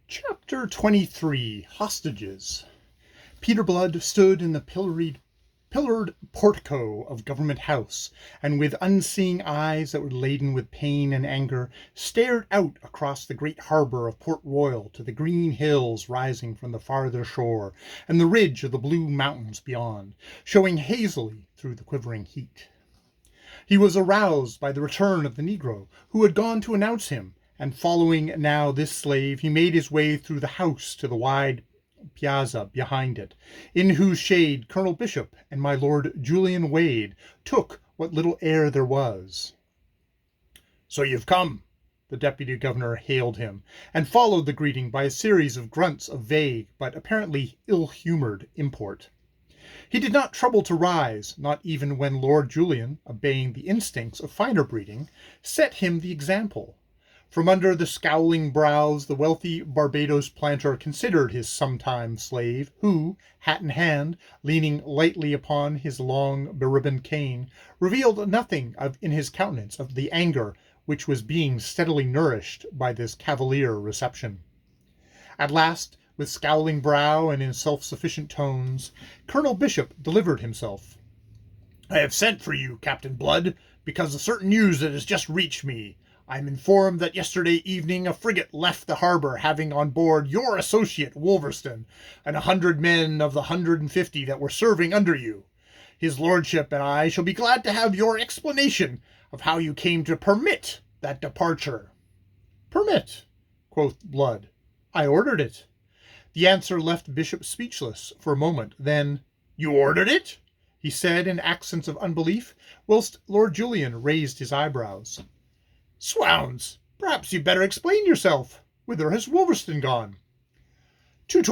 Chapter 23, Hostages. Peter Blood stood in the pillared portico of Government House, and with unseeing eyes that were laden with pain and anger, stared out across the great harbour of Port Royal to the green hills rising from the farther shore, and the ridge of the blue mountains beyond, showing hazily through the quivering heat. He was aroused by the return of the negro, who had gone to announce him, and following now this slave, he made his way through the house to the wide piazza behind it, in whose shade Colonel Bishop and my Lord Julian Wade took what little air there was. "So you've come," the deputy governor hailed him, and followed the greeting by a series of grunts of vague but apparently ill-humoured import. He did not trouble to rise, not even when Lord Julian, obeying the instincts of finer breeding, set him the example. From under the scowling brows, the wealthy Barbados planter considered his sometime slave, who, hat in hand, leaning lightly upon his long beribboned cane, revealed nothing in his countenance of the anger which was being steadily nourished by this cavalier reception. At last, with scowling brow and in self-sufficient tones, Colonel Bishop delivered himself. "I have sent for you, Captain Blood, because of certain news that has just reached me. I am informed that yesterday evening a frigate left the harbour, having on board your associate Wolverston, and 100 men of the 150 that were serving under you. His lordship and I shall be glad to have your explanation of how you came to permit that departure." "Permit?" quoth Blood. "I ordered it." The answer left Bishop speechless for a moment. Then, "You ordered it?" he said in accents of unbelief, whilst Lord Julian raised his eyebrows. "Swounds, perhaps you'd better explain yourself. Whither has Wolverston gone?" To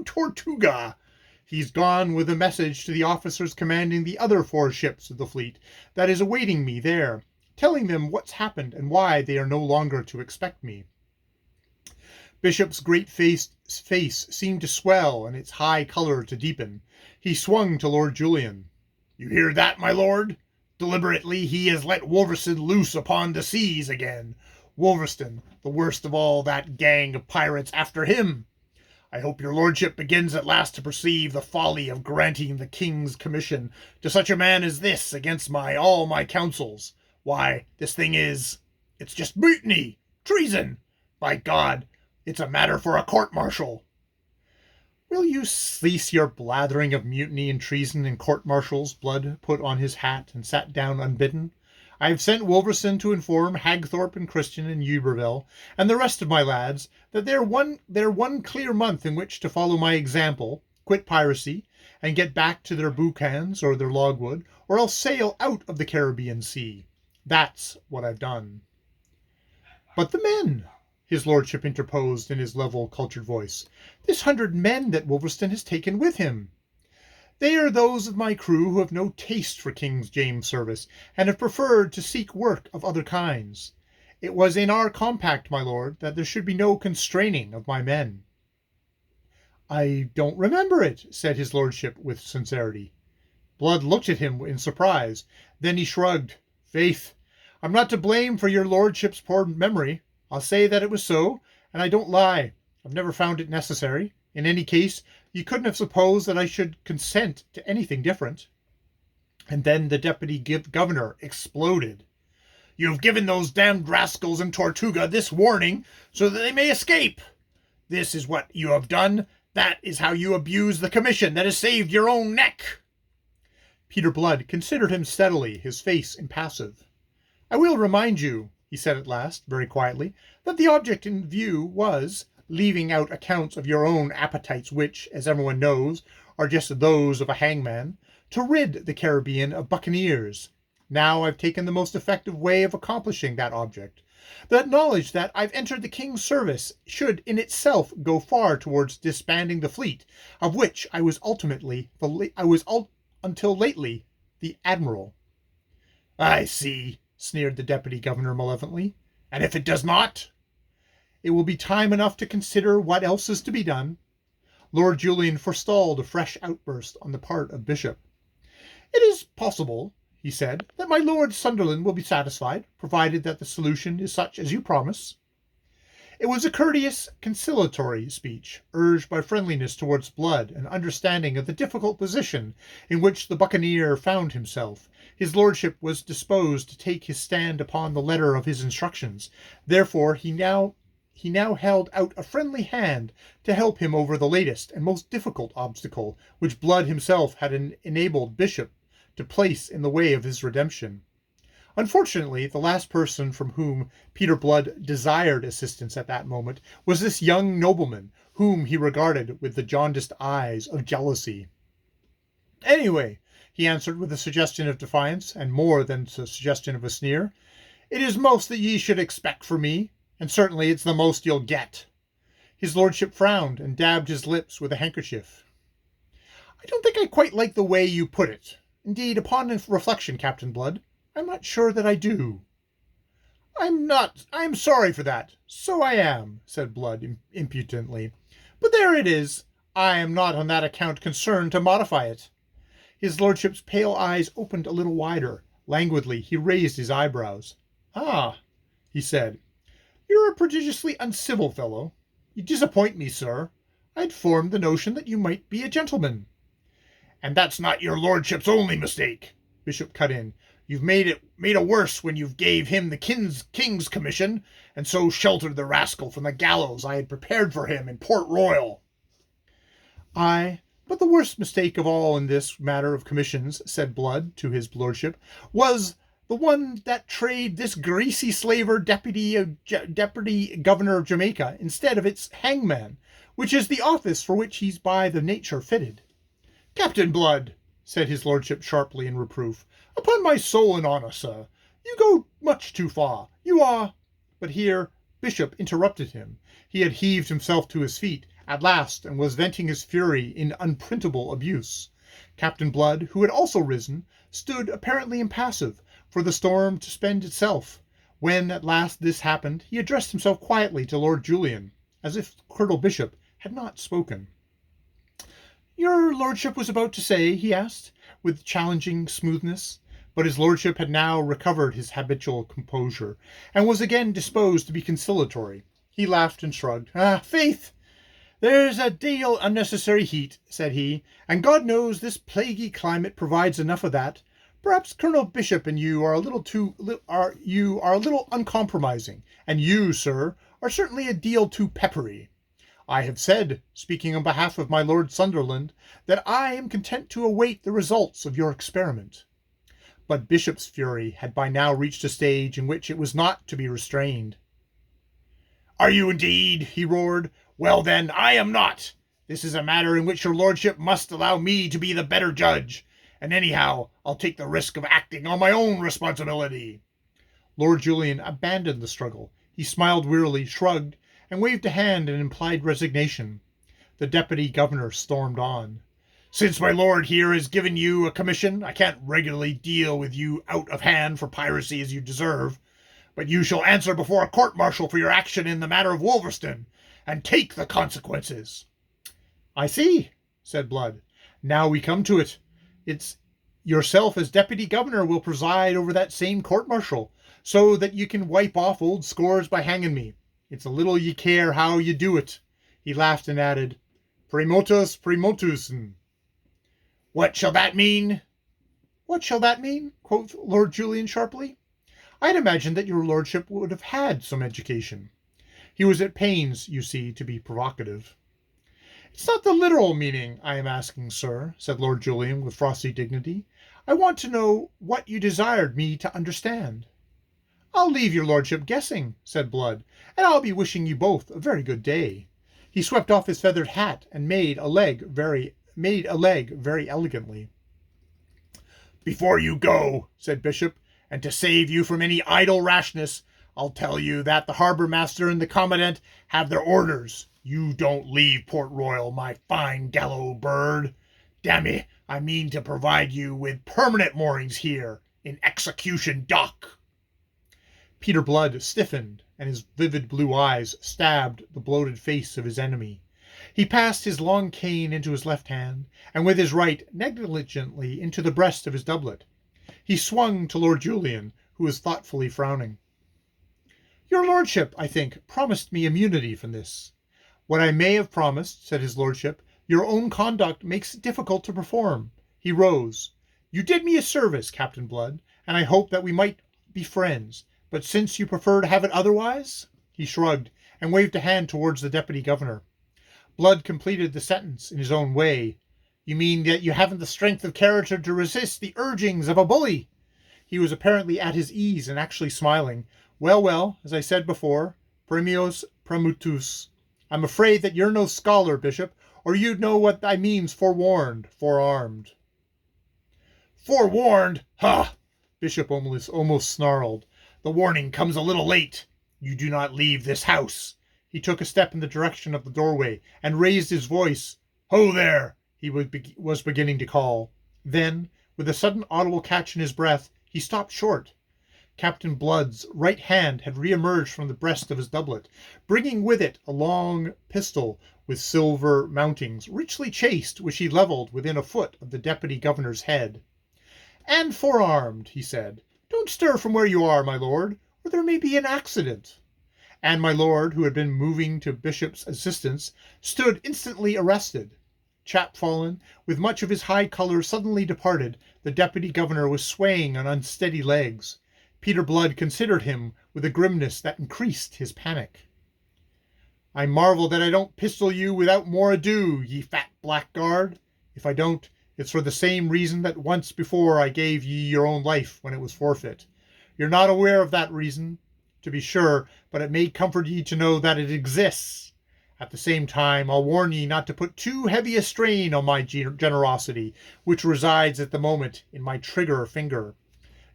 Tortuga. He's gone with a message to the officers commanding the other 4 ships of the fleet that is awaiting me there, telling them what's happened and why they are no longer to expect me." Bishop's great face seemed to swell and its high colour to deepen. He swung to Lord Julian. "You hear that, my lord? Deliberately he has let Wolverston loose upon the seas again. Wolverston, the worst of all that gang of pirates after him. I hope your lordship begins at last to perceive the folly of granting the king's commission to such a man as this against all my counsels. Why, this thing it's just mutiny, treason. By God, it's a matter for a court-martial." "Will you cease your blathering of mutiny and treason and court-martials?" Blood put on his hat and sat down unbidden. "I have sent Wolverston to inform Hagthorpe and Christian and Uberville and the rest of my lads that they're one clear month in which to follow my example, quit piracy, and get back to their boucans or their logwood, or else sail out of the Caribbean Sea. That's what I've done." "But the men," his lordship interposed in his level, cultured voice. "This 100 men that Wolverston has taken with him." "They are those of my crew who have no taste for King James's service, and have preferred to seek work of other kinds. It was in our compact, my lord, that there should be no constraining of my men." "I don't remember it," said his lordship with sincerity. Blood looked at him in surprise. Then he shrugged. "Faith, I'm not to blame for your lordship's poor memory. I'll say that it was so, and I don't lie. I've never found it necessary. In any case, you couldn't have supposed that I should consent to anything different." And then the deputy governor exploded. "You have given those damned rascals in Tortuga this warning so that they may escape. This is what you have done. That is how you abuse the commission that has saved your own neck." Peter Blood considered him steadily, his face impassive. "I will remind you," he said at last, very quietly, "that the object in view was, leaving out accounts of your own appetites which, as everyone knows, are just those of a hangman, to rid the Caribbean of buccaneers. Now I've taken the most effective way of accomplishing that object. The knowledge that I've entered the king's service should in itself go far towards disbanding the fleet, of which I was until lately the admiral." "I see," sneered the deputy governor malevolently. "And if it does not?" "It will be time enough to consider what else is to be done." Lord Julian forestalled a fresh outburst on the part of Bishop. "It is possible," he said, "that my Lord Sunderland will be satisfied, provided that the solution is such as you promise." It was a courteous, conciliatory speech, urged by friendliness towards Blood and understanding of the difficult position in which the buccaneer found himself. His lordship was disposed to take his stand upon the letter of his instructions. Therefore he now held out a friendly hand to help him over the latest and most difficult obstacle which Blood himself had enabled Bishop to place in the way of his redemption. Unfortunately, the last person from whom Peter Blood desired assistance at that moment was this young nobleman, whom he regarded with the jaundiced eyes of jealousy. "Anyway," he answered with a suggestion of defiance, and more than the suggestion of a sneer, "it is most that ye should expect from me, and certainly it's the most you'll get." His lordship frowned and dabbed his lips with a handkerchief. "I don't think I quite like the way you put it. Indeed, upon reflection, Captain Blood, I'm not sure that I do." I'm sorry for that. So I am," said Blood impudently. "But there it is. I am not on that account concerned to modify it." His lordship's pale eyes opened a little wider. Languidly, he raised his eyebrows. "Ah," he said, "you're a prodigiously uncivil fellow. You disappoint me, sir. I'd formed the notion that you might be a gentleman." "And that's not your lordship's only mistake," Bishop cut in. "You've made it worse when you've gave him the king's commission, and so sheltered the rascal from the gallows I had prepared for him in Port Royal." "Aye, but the worst mistake of all in this matter of commissions," said Blood to his lordship, "was the one that trade this greasy slaver deputy governor of Jamaica instead of its hangman, which is the office for which he's by the nature fitted." "Captain Blood," said his lordship sharply in reproof, "upon my soul and honour, sir, you go much too far. You are—" But here Bishop interrupted him. He had heaved himself to his feet at last and was venting his fury in unprintable abuse. Captain Blood, who had also risen, stood apparently impassive, for the storm to spend itself. When at last this happened, he addressed himself quietly to Lord Julian, as if Colonel Bishop had not spoken. "Your lordship was about to say?" he asked, with challenging smoothness. But his lordship had now recovered his habitual composure, and was again disposed to be conciliatory. He laughed and shrugged. "Faith, there's a deal unnecessary heat," said he, "and God knows this plaguey climate provides enough of that. Perhaps Colonel Bishop and you are a little uncompromising, and you, sir, are certainly a deal too peppery. I have said, speaking on behalf of my Lord Sunderland, that I am content to await the results of your experiment." But Bishop's fury had by now reached a stage in which it was not to be restrained. "Are you indeed?" he roared. "Well then, I am not. This is a matter in which your lordship must allow me to be the better judge, and anyhow I'll take the risk of acting on my own responsibility." Lord Julian abandoned the struggle. He smiled wearily, shrugged, and waved a hand in implied resignation. The deputy governor stormed on. "Since my lord here has given you a commission, I can't regularly deal with you out of hand for piracy as you deserve, but you shall answer before a court-martial for your action in the matter of Wolverston, and take the consequences." "I see," said Blood. "Now we come to it. It's yourself as deputy governor will preside over that same court-martial, so that you can wipe off old scores by hanging me. It's a little ye care how you do it." He laughed and added, "Primotus primotusen." "What shall that mean?" "What shall that mean?" quoth Lord Julian sharply. "I'd imagined that your lordship would have had some education." He was at pains, you see, to be provocative. "It's not the literal meaning I am asking, sir," said Lord Julian with frosty dignity. "I want to know what you desired me to understand." "I'll leave your lordship guessing," said Blood, "and I'll be wishing you both a very good day." He swept off his feathered hat and made a leg very elegantly. "Before you go," said Bishop, "and to save you from any idle rashness, I'll tell you that the harbour master and the commandant have their orders. You don't leave Port Royal, my fine gallows bird. Damme, I mean to provide you with permanent moorings here in Execution Dock." Peter Blood stiffened, and his vivid blue eyes stabbed the bloated face of his enemy. He passed his long cane into his left hand, and with his right negligently into the breast of his doublet. He swung to Lord Julian, who was thoughtfully frowning. Your lordship, I think, promised me immunity from this. What I may have promised, said his lordship, your own conduct makes it difficult to perform. He rose. You did me a service, Captain Blood, and I hoped that we might be friends. But since you prefer to have it otherwise? He shrugged and waved a hand towards the deputy governor. Blood completed the sentence in his own way. You mean that you haven't the strength of character to resist the urgings of a bully? He was apparently at his ease and actually smiling. Well, as I said before, premios premutus. I'm afraid that you're no scholar, Bishop, or you'd know what that means forewarned, forearmed. Forewarned? Ha! Bishop almost snarled. The warning comes a little late. You do not leave this house. He took a step in the direction of the doorway and raised his voice. Ho there! He was beginning to call. Then, with a sudden audible catch in his breath, he stopped short. Captain Blood's right hand had re-emerged from the breast of his doublet, bringing with it a long pistol with silver mountings, richly chased, which he levelled within a foot of the deputy governor's head. And forearmed, he said. Don't stir from where you are, my lord, or there may be an accident. And my lord, who had been moving to Bishop's assistance, stood instantly arrested. Chapfallen, with much of his high colour suddenly departed, the deputy governor was swaying on unsteady legs. Peter Blood considered him with a grimness that increased his panic. I marvel that I don't pistol you without more ado, ye fat blackguard. If I don't, it's for the same reason that once before I gave ye your own life when it was forfeit. You're not aware of that reason, to be sure, but it may comfort ye to know that it exists. At the same time, I'll warn ye not to put too heavy a strain on my generosity, which resides at the moment in my trigger finger.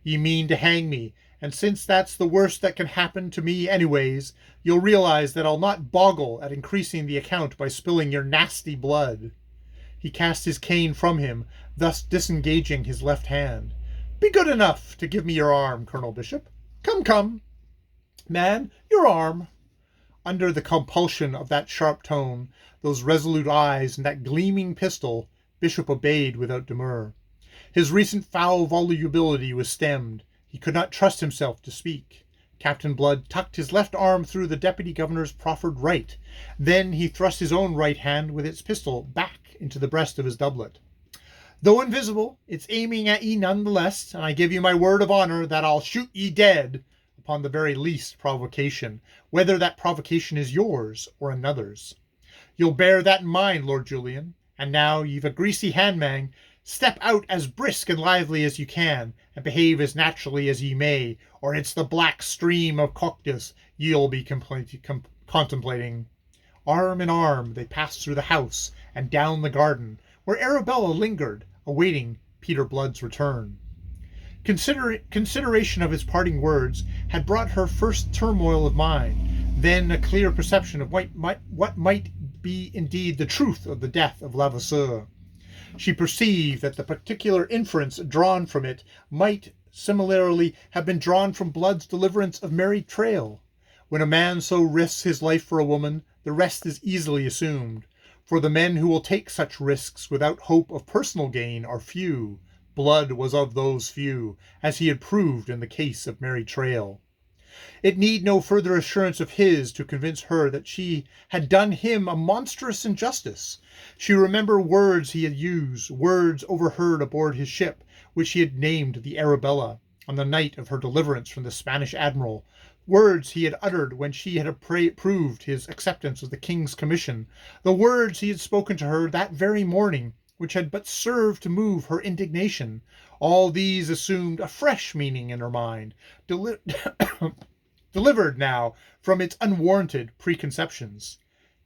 Ye mean to hang me, and since that's the worst that can happen to me anyways, you'll realize that I'll not boggle at increasing the account by spilling your nasty blood. He cast his cane from him, thus disengaging his left hand. Be good enough to give me your arm, Colonel Bishop. Come. Man, your arm. Under the compulsion of that sharp tone, those resolute eyes, and that gleaming pistol, Bishop obeyed without demur. His recent foul volubility was stemmed. He could not trust himself to speak. Captain Blood tucked his left arm through the deputy governor's proffered right. Then he thrust his own right hand with its pistol back into the breast of his doublet. Though invisible, it's aiming at ye none the less, and I give you my word of honour that I'll shoot ye dead upon the very least provocation, whether that provocation is yours or another's. You'll bear that in mind, Lord Julian, and now you've a greasy handman, step out as brisk and lively as you can, and behave as naturally as ye may, or it's the black stream of Coctus ye'll be contemplating. Arm in arm they passed through the house and down the garden, where Arabella lingered, awaiting Peter Blood's return. Consideration of his parting words had brought her first turmoil of mind, then a clear perception of what might be indeed the truth of the death of Levasseur. She perceived that the particular inference drawn from it might similarly have been drawn from Blood's deliverance of Mary Traill. When a man so risks his life for a woman, the rest is easily assumed, for the men who will take such risks without hope of personal gain are few. Blood was of those few, as he had proved in the case of Mary Traill. It need no further assurance of his to convince her that she had done him a monstrous injustice. She remembered words he had used, words overheard aboard his ship, which he had named the Arabella, on the night of her deliverance from the Spanish admiral, words he had uttered when she had approved his acceptance of the king's commission, the words he had spoken to her that very morning, which had but served to move her indignation. All these assumed a fresh meaning in her mind, delivered now from its unwarranted preconceptions.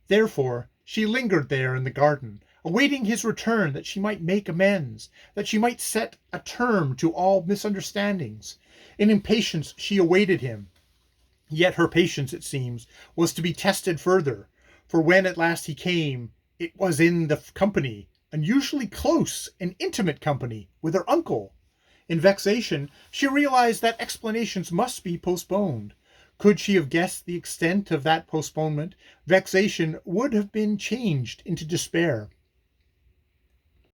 Therefore, she lingered there in the garden, awaiting his return that she might make amends, that she might set a term to all misunderstandings. In impatience she awaited him. Yet her patience, it seems, was to be tested further, for when at last he came, it was in the company, unusually close and intimate company, with her uncle. In vexation, she realized that explanations must be postponed. Could she have guessed the extent of that postponement, vexation would have been changed into despair.